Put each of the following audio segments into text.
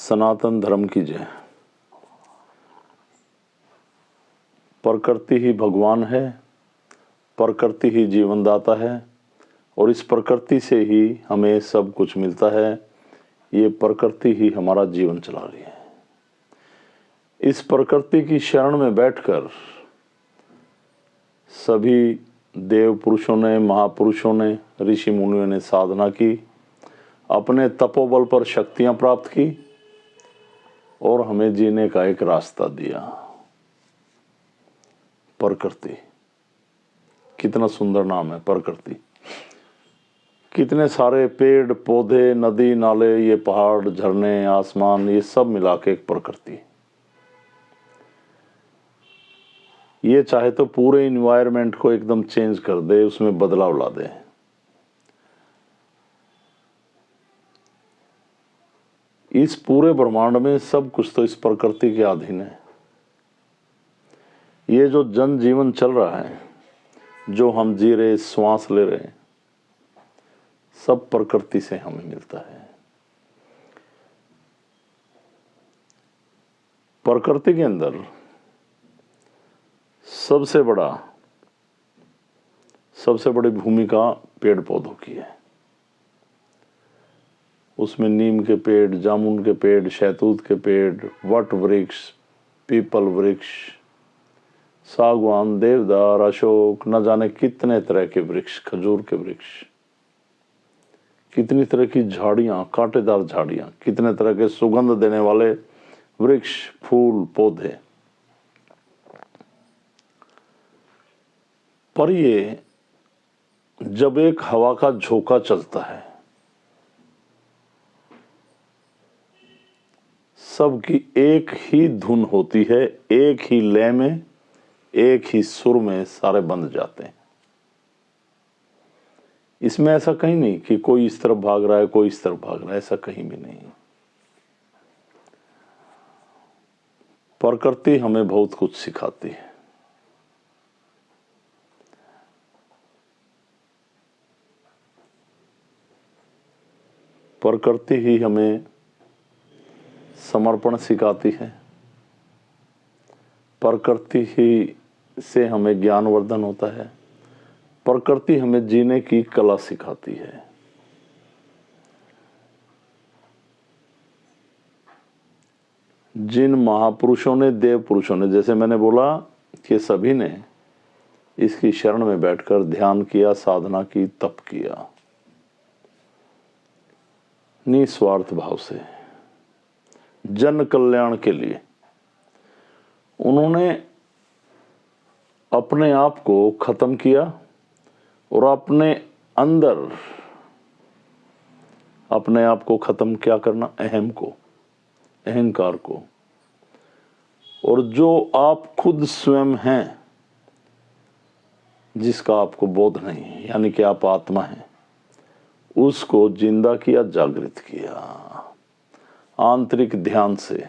सनातन धर्म की जय। प्रकृति ही भगवान है, प्रकृति ही जीवनदाता है और इस प्रकृति से ही हमें सब कुछ मिलता है। ये प्रकृति ही हमारा जीवन चला रही है। इस प्रकृति की शरण में बैठकर सभी देव पुरुषों ने, महापुरुषों ने, ऋषि मुनियों ने साधना की, अपने तपोबल पर शक्तियां प्राप्त की और हमें जीने का एक रास्ता दिया। प्रकृति, कितना सुंदर नाम है प्रकृति। कितने सारे पेड़ पौधे, नदी नाले, ये पहाड़, झरने, आसमान, ये सब मिला के एक प्रकृति। ये चाहे तो पूरे इन्वायरमेंट को एकदम चेंज कर दे, उसमें बदलाव ला दे। इस पूरे ब्रह्मांड में सब कुछ तो इस प्रकृति के अधीन है। ये जो जन जीवन चल रहा है, जो हम जी रहे, श्वास ले रहे, सब प्रकृति से हमें मिलता है। प्रकृति के अंदर सबसे बड़ी भूमिका पेड़ पौधों की है। उसमें नीम के पेड़, जामुन के पेड़, शहतूत के पेड़, वट वृक्ष, पीपल वृक्ष, सागवान, देवदार, अशोक, न जाने कितने तरह के वृक्ष, खजूर के वृक्ष, कितनी तरह की झाड़ियां, कांटेदार झाड़ियां, कितने तरह के सुगंध देने वाले वृक्ष, फूल, पौधे। पर ये जब एक हवा का झोंका चलता है, सबकी एक ही धुन होती है, एक ही लय में, एक ही सुर में सारे बंध जाते हैं। इसमें ऐसा कहीं नहीं कि कोई इस तरफ भाग रहा है, कोई इस तरफ भाग रहा है, ऐसा कहीं भी नहीं। प्रकृति हमें बहुत कुछ सिखाती है। प्रकृति ही हमें समर्पण सिखाती है। प्रकृति ही से हमें ज्ञानवर्धन होता है। प्रकृति हमें जीने की कला सिखाती है। जिन महापुरुषों ने, देव पुरुषों ने, जैसे मैंने बोला कि सभी ने इसकी शरण में बैठकर ध्यान किया, साधना की, तप किया, निस्वार्थ भाव से, जन कल्याण के लिए। उन्होंने अपने आप को खत्म किया और अपने अंदर अपने आप को खत्म क्या करना, अहम को, अहंकार को। और जो आप खुद स्वयं हैं, जिसका आपको बोध नहीं है, यानी कि आप आत्मा हैं, उसको जिंदा किया, जागृत किया, आंतरिक ध्यान से,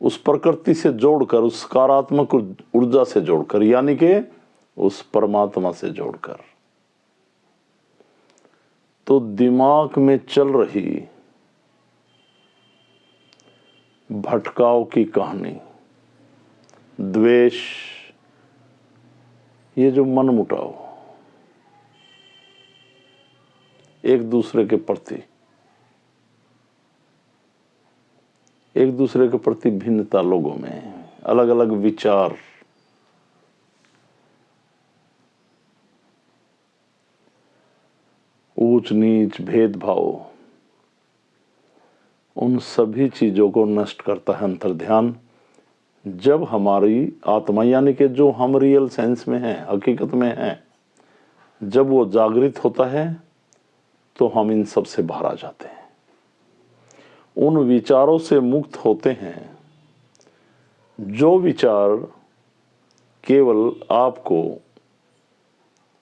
उस प्रकृति से जोड़कर, उस सकारात्मक ऊर्जा से जोड़कर, यानी कि उस परमात्मा से जोड़कर। तो दिमाग में चल रही भटकाव की कहानी, द्वेष, ये जो मनमुटाव, एक दूसरे के प्रति, एक दूसरे के प्रति भिन्नता, लोगों में अलग अलग विचार, ऊंच नीच, भेदभाव, उन सभी चीजों को नष्ट करता है अंतर्ध्यान। जब हमारी आत्मा, यानी कि जो हम रियल सेंस में हैं, हकीकत में हैं, जब वो जागृत होता है तो हम इन सब से बाहर आ जाते हैं, उन विचारों से मुक्त होते हैं जो विचार केवल आपको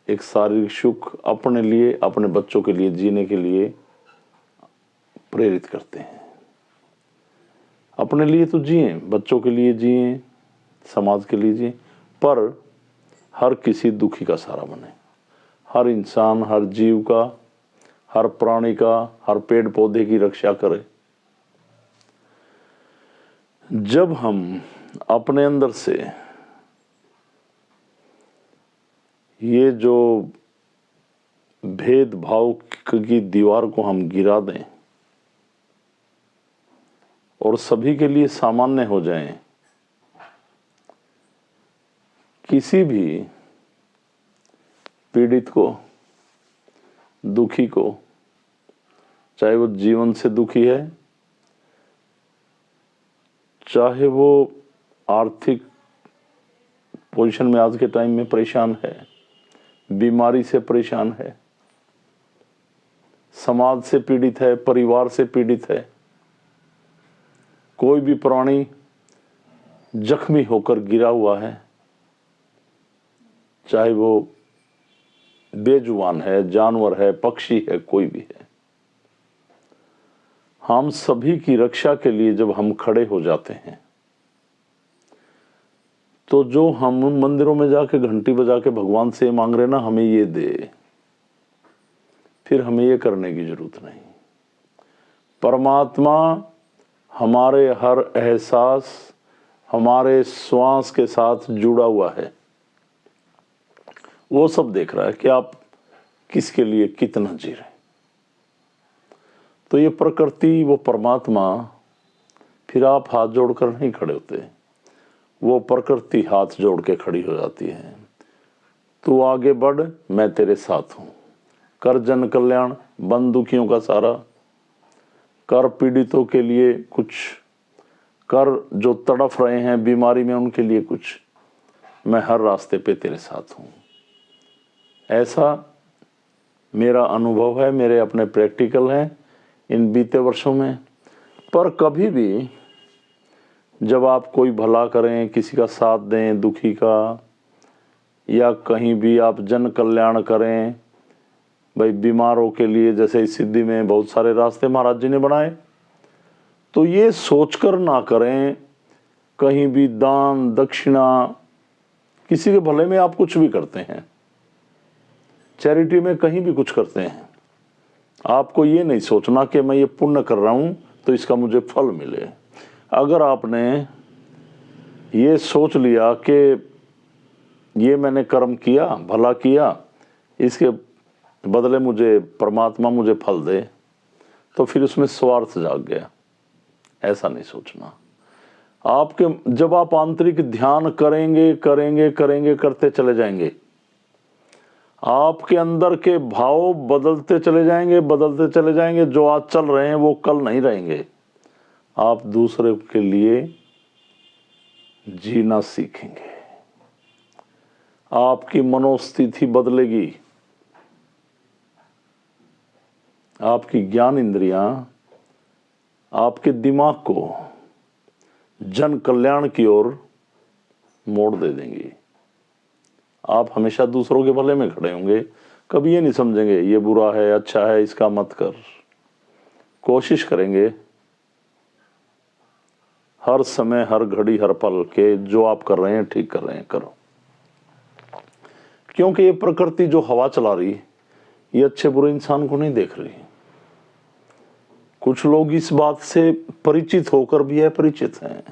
एक शारीरिक सुख, अपने लिए, अपने बच्चों के लिए जीने के लिए प्रेरित करते हैं। अपने लिए तो जिए, बच्चों के लिए जिए, समाज के लिए जिए, पर हर किसी दुखी का सहारा बने। हर इंसान, हर जीव का, हर प्राणी का, हर पेड़ पौधे की रक्षा करे, जब हम अपने अंदर से ये जो भेदभाव की दीवार को हम गिरा दें और सभी के लिए सामान्य हो जाएं, किसी भी पीड़ित को, दुखी को, चाहे वो जीवन से दुखी है, चाहे वो आर्थिक पोजीशन में आज के टाइम में परेशान है, बीमारी से परेशान है, समाज से पीड़ित है, परिवार से पीड़ित है, कोई भी प्राणी जख्मी होकर गिरा हुआ है, चाहे वो बेजुबान है, जानवर है, पक्षी है, कोई भी है, हम सभी की रक्षा के लिए जब हम खड़े हो जाते हैं तो जो हम मंदिरों में जाके घंटी बजा के भगवान से मांग रहे ना, हमें ये दे, फिर हमें ये करने की जरूरत नहीं। परमात्मा हमारे हर एहसास, हमारे श्वास के साथ जुड़ा हुआ है, वो सब देख रहा है कि आप किसके लिए कितना जी रहे हैं। तो ये प्रकृति, वो परमात्मा, फिर आप हाथ जोड़कर नहीं खड़े होते, वो प्रकृति हाथ जोड़ के खड़ी हो जाती है। तू आगे बढ़, मैं तेरे साथ हूं, कर जन कल्याण, बन दुखियों का सारा, कर पीड़ितों के लिए कुछ कर, जो तड़फ रहे हैं बीमारी में उनके लिए कुछ, मैं हर रास्ते पे तेरे साथ हूं। ऐसा मेरा अनुभव है, मेरे अपने प्रैक्टिकल हैं इन बीते वर्षों में। पर कभी भी जब आप कोई भला करें, किसी का साथ दें दुखी का, या कहीं भी आप जन कल्याण करें, भाई बीमारों के लिए, जैसे इस सिद्धि में बहुत सारे रास्ते महाराज जी ने बनाए, तो ये सोचकर ना करें कहीं भी दान दक्षिणा, किसी के भले में आप कुछ भी करते हैं, चैरिटी में कहीं भी कुछ करते हैं, आपको ये नहीं सोचना कि मैं ये पुण्य कर रहा हूं तो इसका मुझे फल मिले। अगर आपने ये सोच लिया कि ये मैंने कर्म किया, भला किया, इसके बदले मुझे परमात्मा मुझे फल दे, तो फिर उसमें स्वार्थ जाग गया। ऐसा नहीं सोचना। आपके जब आप आंतरिक ध्यान करेंगे करेंगे करेंगे करते चले जाएंगे, आपके अंदर के भाव बदलते चले जाएंगे, बदलते चले जाएंगे। जो आज चल रहे हैं वो कल नहीं रहेंगे। आप दूसरे के लिए जीना सीखेंगे, आपकी मनोस्थिति बदलेगी, आपकी ज्ञान इंद्रियां आपके दिमाग को जन कल्याण की ओर मोड़ दे देंगी। आप हमेशा दूसरों के भले में खड़े होंगे, कभी ये नहीं समझेंगे ये बुरा है, अच्छा है, इसका मत कर। कोशिश करेंगे हर समय, हर घड़ी, हर पल के जो आप कर रहे हैं ठीक कर रहे हैं, करो। क्योंकि ये प्रकृति जो हवा चला रही, ये अच्छे बुरे इंसान को नहीं देख रही। कुछ लोग इस बात से परिचित होकर भी अपरिचित हैं,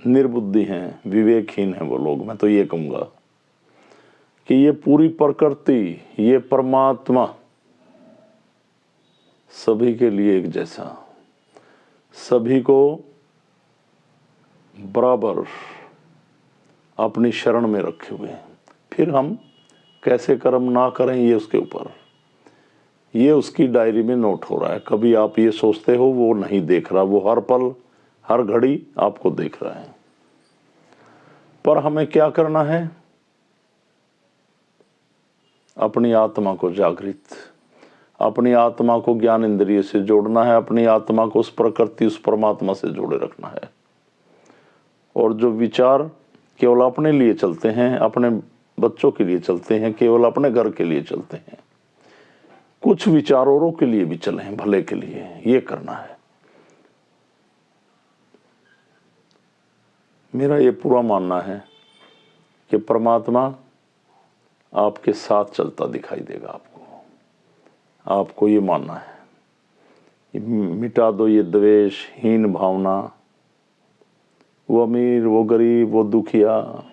निर्बुद्धि हैं, विवेकहीन हैं वो लोग। मैं तो ये कहूंगा कि ये पूरी प्रकृति, ये परमात्मा सभी के लिए एक जैसा, सभी को बराबर अपनी शरण में रखे हुए हैं। फिर हम कैसे कर्म ना करें ये उसके ऊपर, ये उसकी डायरी में नोट हो रहा है। कभी आप ये सोचते हो वो नहीं देख रहा, वो हर पल हर घड़ी आपको देख रहा है। पर हमें क्या करना है? अपनी आत्मा को जागृत, अपनी आत्मा को ज्ञान इंद्रिय से जोड़ना है, अपनी आत्मा को उस प्रकृति, उस परमात्मा से जोड़े रखना है। और जो विचार केवल अपने लिए चलते हैं, अपने बच्चों के लिए चलते हैं, केवल अपने घर के लिए चलते हैं, कुछ विचार औरों के लिए भी चले हैं, भले के लिए, ये करना है। मेरा ये पूरा मानना है कि परमात्मा आपके साथ चलता दिखाई देगा आपको। आपको ये मानना है मिटा दो ये द्वेष, हीन भावना, वो अमीर, वो गरीब, वो दुखिया,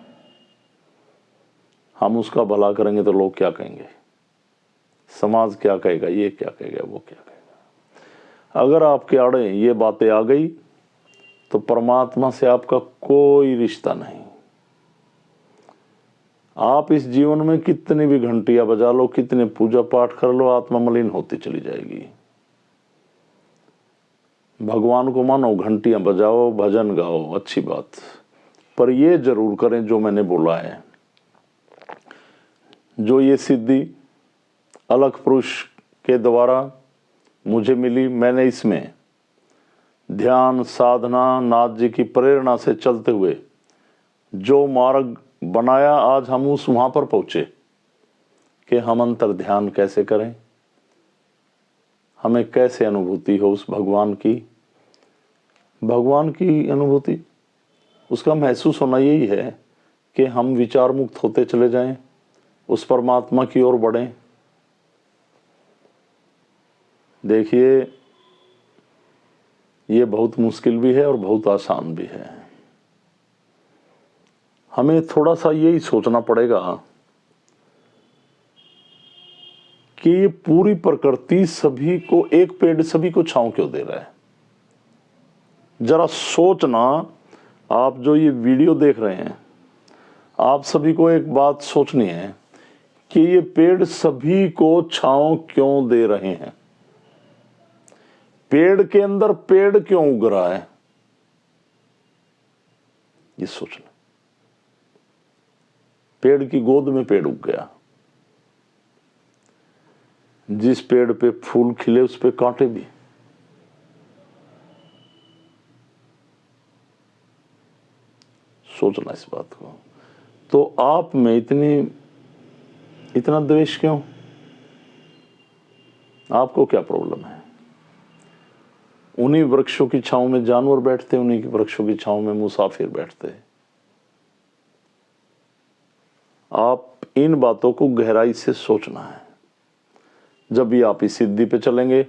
हम उसका भला करेंगे तो लोग क्या कहेंगे, समाज क्या कहेगा, ये क्या कहेगा, वो क्या कहेगा। अगर आपके आड़े ये बातें आ गई तो परमात्मा से आपका कोई रिश्ता नहीं। आप इस जीवन में कितनी भी घंटियां बजा लो, कितने पूजा पाठ कर लो, आत्मा मलिन होती चली जाएगी। भगवान को मानो, घंटियां बजाओ, भजन गाओ, अच्छी बात, पर ये जरूर करें जो मैंने बोला है। जो ये सिद्धि अलग पुरुष के द्वारा मुझे मिली, मैंने इसमें ध्यान साधना, नाथ जी की प्रेरणा से चलते हुए जो मार्ग बनाया, आज हम उस वहां पर पहुंचे कि हम अंतर ध्यान कैसे करें, हमें कैसे अनुभूति हो उस भगवान की अनुभूति। उसका महसूस होना यही है कि हम विचार मुक्त होते चले जाएं, उस परमात्मा की ओर बढ़ें। देखिए, ये बहुत मुश्किल भी है और बहुत आसान भी है। हमें थोड़ा सा यही सोचना पड़ेगा कि ये पूरी प्रकृति सभी को, एक पेड़ सभी को छांव क्यों दे रहा है। जरा सोचना, आप जो ये वीडियो देख रहे हैं, आप सभी को एक बात सोचनी है कि ये पेड़ सभी को छांव क्यों दे रहे हैं। पेड़ के अंदर पेड़ क्यों उग रहा है, ये सोचना। पेड़ की गोद में पेड़ उग गया। जिस पेड़ पे फूल खिले उस पे कांटे भी। सोचना इस बात को। तो आप में इतना द्वेष क्यों? आपको क्या प्रॉब्लम है? उन्हीं वृक्षों की छांव में जानवर बैठते, उन्हीं की वृक्षों की छांव में मुसाफिर बैठते। आप इन बातों को गहराई से सोचना है। जब भी आप इस सिद्धि पे चलेंगे,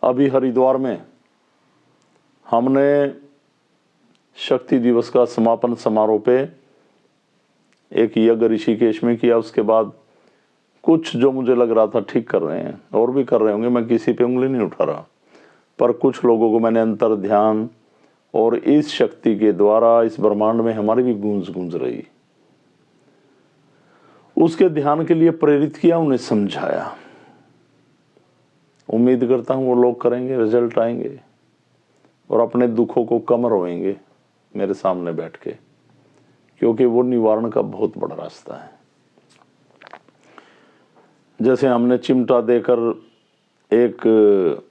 अभी हरिद्वार में हमने शक्ति दिवस का समापन समारोह पे एक यज्ञ ऋषिकेश में किया। उसके बाद कुछ जो मुझे लग रहा था ठीक कर रहे हैं, और भी कर रहे होंगे, मैं किसी पे उंगली नहीं उठा रहा, पर कुछ लोगों को मैंने अंतर ध्यान और इस शक्ति के द्वारा इस ब्रह्मांड में हमारी भी गूंज रही, उसके ध्यान के लिए प्रेरित किया, उन्हें समझाया। उम्मीद करता हूं वो लोग करेंगे, रिजल्ट आएंगे और अपने दुखों को कम रोएंगे मेरे सामने बैठ के, क्योंकि वो निवारण का बहुत बड़ा रास्ता है। जैसे हमने चिमटा देकर एक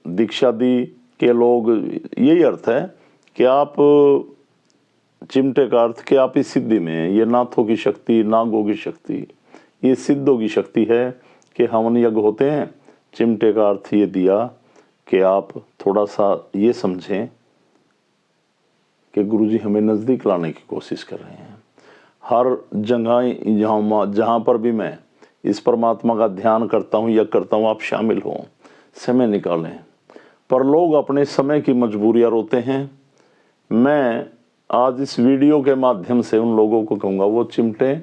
दीक्षा दी के लोग, यही अर्थ है कि आप चिमटे का अर्थ कि आप इस सिद्धि में, ये नाथों की शक्ति, नागों की शक्ति, ये सिद्धों की शक्ति है कि हवन यज्ञ होते हैं। चिमटे का अर्थ ये दिया कि आप थोड़ा सा ये समझें कि गुरुजी हमें नज़दीक लाने की कोशिश कर रहे हैं। हर जगह जहाँ पर भी मैं इस परमात्मा का ध्यान करता हूँ या करता हूँ, आप शामिल हों, समय निकालें। पर लोग अपने समय की मजबूरियाँ रोते हैं। मैं आज इस वीडियो के माध्यम से उन लोगों को कहूँगा वो चिमटे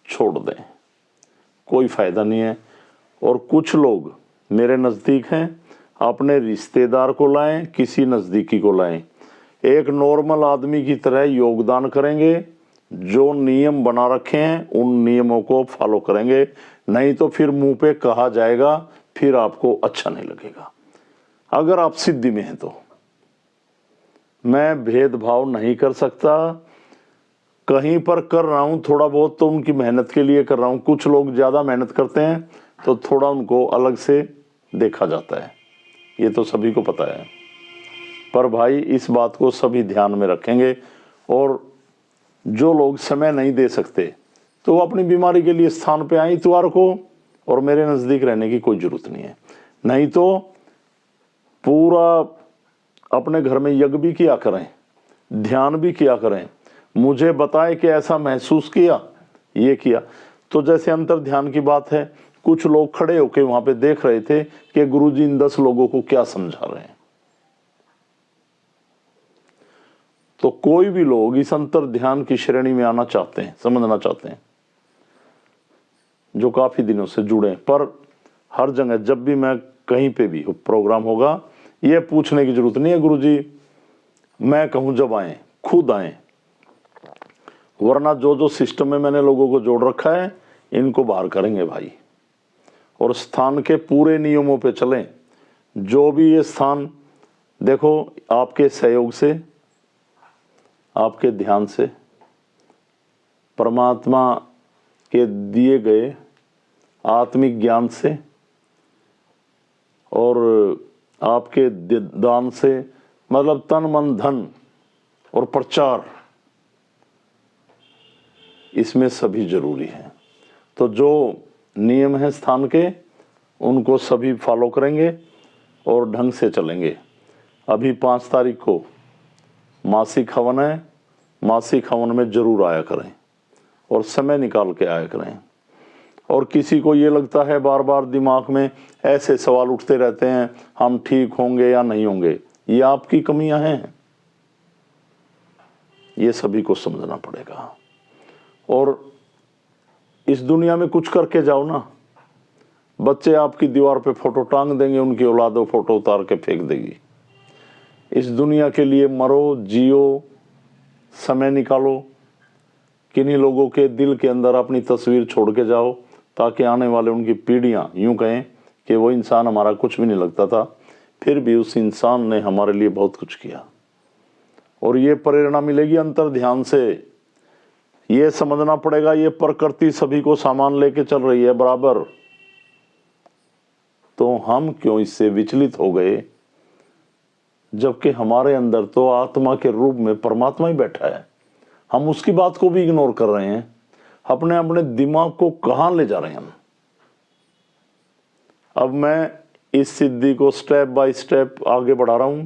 छोड़ दें, कोई फ़ायदा नहीं है। और कुछ लोग मेरे नज़दीक हैं, अपने रिश्तेदार को लाएं, किसी नज़दीकी को लाएं, एक नॉर्मल आदमी की तरह योगदान करेंगे। जो नियम बना रखे हैं उन नियमों को फॉलो करेंगे, नहीं तो फिर मुंह पे कहा जाएगा, फिर आपको अच्छा नहीं लगेगा। अगर आप सिद्धि में हैं तो मैं भेदभाव नहीं कर सकता, कहीं पर कर रहा हूं थोड़ा बहुत तो उनकी मेहनत के लिए कर रहा हूं। कुछ लोग ज़्यादा मेहनत करते हैं तो थोड़ा उनको अलग से देखा जाता है, ये तो सभी को पता है। पर भाई इस बात को सभी ध्यान में रखेंगे। और जो लोग समय नहीं दे सकते तो अपनी बीमारी के लिए स्थान पे आए इतवार को, और मेरे नज़दीक रहने की कोई ज़रूरत नहीं है। नहीं तो पूरा अपने घर में यज्ञ भी किया करें, ध्यान भी किया करें, मुझे बताए कि ऐसा महसूस किया, ये किया। तो जैसे अंतर ध्यान की बात है, कुछ लोग खड़े होके वहाँ पे देख रहे थे कि गुरुजी इन 10 लोगों को क्या समझा रहे हैं। तो कोई भी लोग इस अंतर ध्यान की श्रेणी में आना चाहते हैं, समझना चाहते हैं, जो काफी दिनों से जुड़े हैं, पर हर जगह जब भी मैं कहीं पे भी प्रोग्राम होगा, ये पूछने की जरूरत नहीं है गुरुजी मैं कहूं जब आए, खुद आए, वरना जो जो सिस्टम में मैंने लोगों को जोड़ रखा है इनको बाहर करेंगे भाई, और स्थान के पूरे नियमों पे चलें। जो भी ये स्थान, देखो आपके सहयोग से, आपके ध्यान से, परमात्मा के दिए गए आत्मिक ज्ञान से और आपके दान से, मतलब तन मन धन और प्रचार, इसमें सभी जरूरी है। तो जो नियम है स्थान के उनको सभी फॉलो करेंगे और ढंग से चलेंगे। अभी 5 तारीख को मासिक हवन है, मासिक हवन में जरूर आया करें और समय निकाल के आया करें। और किसी को ये लगता है बार बार दिमाग में ऐसे सवाल उठते रहते हैं हम ठीक होंगे या नहीं होंगे, ये आपकी कमियां हैं, ये सभी को समझना पड़ेगा। और इस दुनिया में कुछ करके जाओ ना, बच्चे आपकी दीवार पे फोटो टांग देंगे, उनकी औलादों फोटो उतार के फेंक देगी। इस दुनिया के लिए मरो, जियो, समय निकालो, किन्हीं लोगों के दिल के अंदर अपनी तस्वीर छोड़ के जाओ, ताकि आने वाले उनकी पीढ़ियां यूं कहें कि वो इंसान हमारा कुछ भी नहीं लगता था, फिर भी उस इंसान ने हमारे लिए बहुत कुछ किया। और ये प्रेरणा मिलेगी अंतर ध्यान से। ये समझना पड़ेगा ये प्रकृति सभी को सामान लेके चल रही है बराबर, तो हम क्यों इससे विचलित हो गए, जबकि हमारे अंदर तो आत्मा के रूप में परमात्मा ही बैठा है। हम उसकी बात को भी इग्नोर कर रहे हैं, अपने अपने दिमाग को कहां ले जा रहे हैं हम। अब मैं इस सिद्धि को स्टेप बाय स्टेप आगे बढ़ा रहा हूं,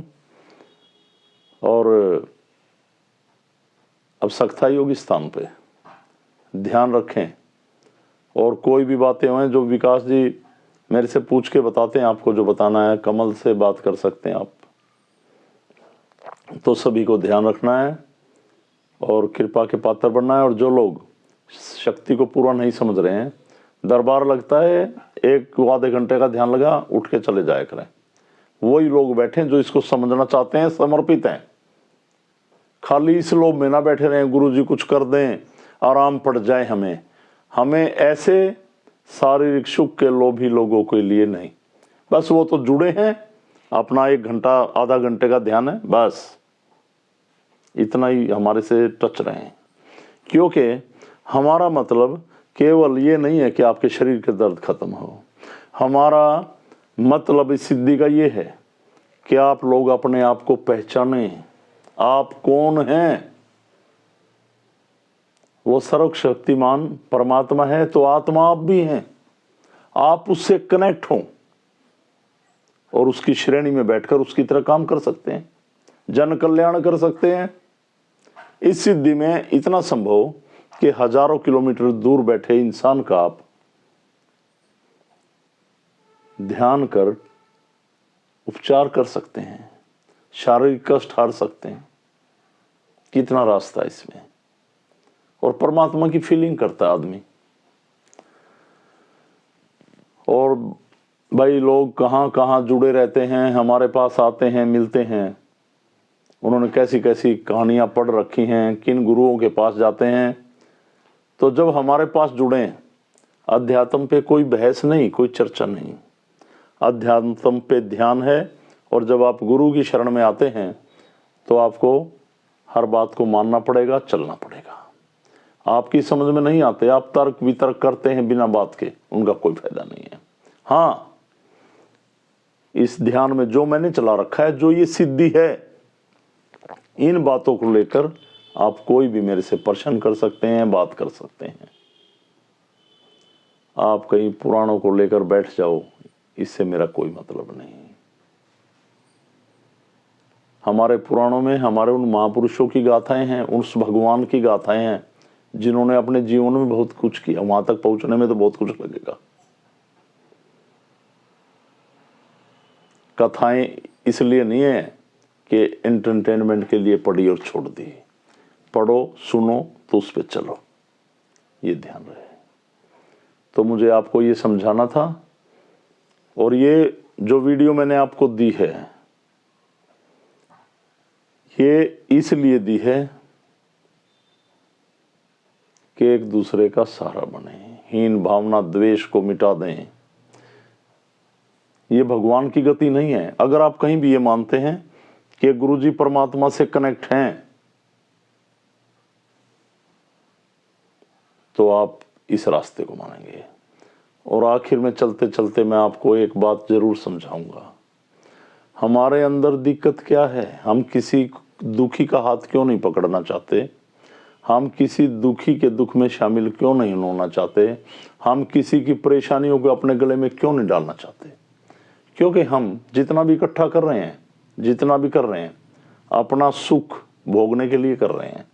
और अब सख्ता योग स्थान पे ध्यान रखें। और कोई भी बातें हो जो विकास जी मेरे से पूछ के बताते हैं, आपको जो बताना है, कमल से बात कर सकते हैं आप, तो सभी को ध्यान रखना है और कृपा के पात्र बनना है। और जो लोग शक्ति को पूरा नहीं समझ रहे हैं, दरबार लगता है, 1 आधे घंटे का ध्यान लगा, उठ के चले जाया करें। वही लोग बैठे जो इसको समझना चाहते हैं, समर्पित हैं, खाली इस लोभ में ना बैठे रहे गुरुजी कुछ कर दें, आराम पड़ जाए हमें ऐसे शारीरिक सुख के लोभी लोगों के लिए नहीं। बस वो तो जुड़े हैं, अपना 1 घंटा आधा घंटे का ध्यान है, बस इतना ही हमारे से टच रहे हैं। क्योंकि हमारा मतलब केवल ये नहीं है कि आपके शरीर के दर्द खत्म हो, हमारा मतलब इस सिद्धि का ये है कि आप लोग अपने आप को पहचाने, आप कौन हैं। वो सर्वशक्तिमान परमात्मा है, तो आत्मा आप भी हैं, आप उससे कनेक्ट हो और उसकी श्रेणी में बैठकर उसकी तरह काम कर सकते हैं, जन कल्याण कर सकते हैं। इस सिद्धि में इतना संभव कि हजारों किलोमीटर दूर बैठे इंसान का आप ध्यान कर उपचार कर सकते हैं, शारीरिक कष्ट हार सकते हैं। कितना रास्ता है इसमें, और परमात्मा की फीलिंग करता है आदमी। और भाई लोग कहां कहां जुड़े रहते हैं, हमारे पास आते हैं, मिलते हैं, उन्होंने कैसी कैसी कहानियां पढ़ रखी हैं, किन गुरुओं के पास जाते हैं। तो जब हमारे पास जुड़े, अध्यात्म पे कोई बहस नहीं, कोई चर्चा नहीं, अध्यात्म पे ध्यान है। और जब आप गुरु की शरण में आते हैं तो आपको हर बात को मानना पड़ेगा, चलना पड़ेगा। आपकी समझ में नहीं आते, आप तर्क वितर्क करते हैं बिना बात के, उनका कोई फायदा नहीं है। हाँ, इस ध्यान में जो मैंने चला रखा है, जो ये सिद्धि है, इन बातों को लेकर आप कोई भी मेरे से प्रश्न कर सकते हैं, बात कर सकते हैं। आप कहीं पुराणों को लेकर बैठ जाओ, इससे मेरा कोई मतलब नहीं। हमारे पुराणों में हमारे उन महापुरुषों की गाथाएं हैं, उस भगवान की गाथाएं हैं जिन्होंने अपने जीवन में बहुत कुछ किया। वहां तक पहुंचने में तो बहुत कुछ लगेगा। कथाएं इसलिए नहीं है कि एंटरटेनमेंट के लिए पढ़ी और छोड़ दी। पढ़ो, सुनो तो उस पे चलो, ये ध्यान रहे। तो मुझे आपको ये समझाना था, और ये जो वीडियो मैंने आपको दी है ये इसलिए दी है कि एक दूसरे का सहारा बने, हीन भावना द्वेष को मिटा दें। ये भगवान की गति नहीं है। अगर आप कहीं भी ये मानते हैं कि गुरुजी परमात्मा से कनेक्ट हैं, तो आप इस रास्ते को मानेंगे। और आखिर में चलते चलते मैं आपको एक बात जरूर समझाऊंगा। हमारे अंदर दिक्कत क्या है? हम किसी दुखी का हाथ क्यों नहीं पकड़ना चाहते? हम किसी दुखी के दुख में शामिल क्यों नहीं होना चाहते? हम किसी की परेशानियों को अपने गले में क्यों नहीं डालना चाहते? क्योंकि हम जितना भी इकट्ठा कर रहे हैं, जितना भी कर रहे हैं, अपना सुख भोगने के लिए कर रहे हैं।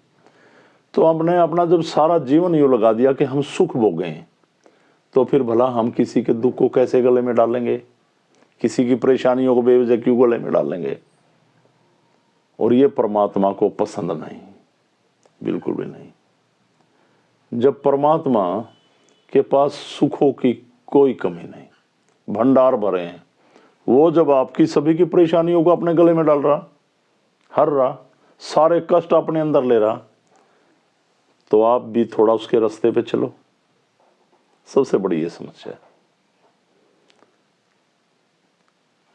तो हमने अपना जब सारा जीवन यूँ लगा दिया कि हम सुख भोगें, तो फिर भला हम किसी के दुख को कैसे गले में डालेंगे? किसी की परेशानियों को बेवजह क्यों गले में डालेंगे? और ये परमात्मा को पसंद नहीं, बिल्कुल भी नहीं। जब परमात्मा के पास सुखों की कोई कमी नहीं, भंडार भरे हैं, वो जब आपकी सभी की परेशानियों को अपने गले में डाल रहा, हर रहा, सारे कष्ट अपने अंदर ले रहा, तो आप भी थोड़ा उसके रास्ते पे चलो। सबसे बड़ी ये समस्या है।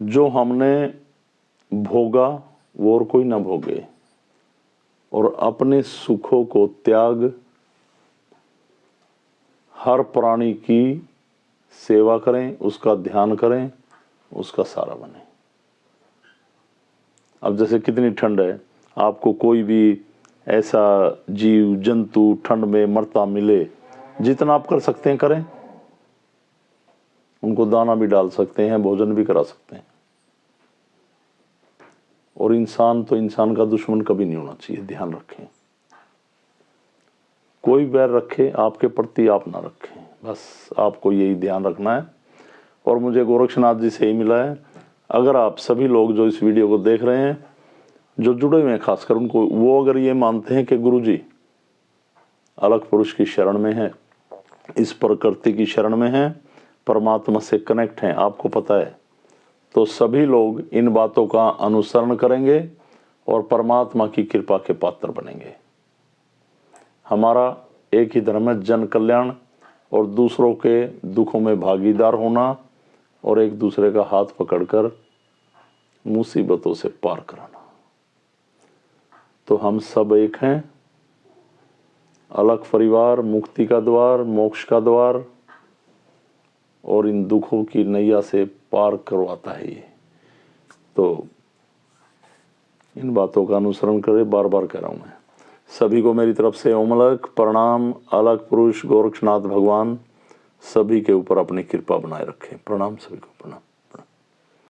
जो हमने भोगा वो और कोई ना भोगे, और अपने सुखों को त्याग, हर प्राणी की सेवा करें, उसका ध्यान करें, उसका सहारा बने। अब जैसे कितनी ठंड है, आपको कोई भी ऐसा जीव जंतु ठंड में मरता मिले, जितना आप कर सकते हैं करें। उनको दाना भी डाल सकते हैं, भोजन भी करा सकते हैं। और इंसान तो इंसान का दुश्मन कभी नहीं होना चाहिए, ध्यान रखें। कोई बैर रखे आपके प्रति, आप ना रखें, बस आपको यही ध्यान रखना है। और मुझे गोरक्षनाथ जी से ही मिला है। अगर आप सभी लोग जो इस वीडियो को देख रहे हैं, जो जुड़े हुए हैं खासकर, उनको, वो अगर ये मानते हैं कि गुरुजी अलग पुरुष की शरण में है, इस प्रकृति की शरण में है, परमात्मा से कनेक्ट हैं, आपको पता है, तो सभी लोग इन बातों का अनुसरण करेंगे और परमात्मा की कृपा के पात्र बनेंगे। हमारा एक ही धर्म है, जन कल्याण और दूसरों के दुखों में भागीदार होना, और एक दूसरे का हाथ पकड़कर मुसीबतों से पार कराना। तो हम सब एक हैं। अलग परिवार मुक्ति का द्वार, मोक्ष का द्वार, और इन दुखों की नैया से पार करवाता है ये। तो इन बातों का अनुसरण करें, बार बार कह रहा हूं मैं। सभी को मेरी तरफ से ओम अलग प्रणाम। अलग पुरुष गोरक्षनाथ भगवान सभी के ऊपर अपनी कृपा बनाए रखें। प्रणाम, सभी को प्रणाम।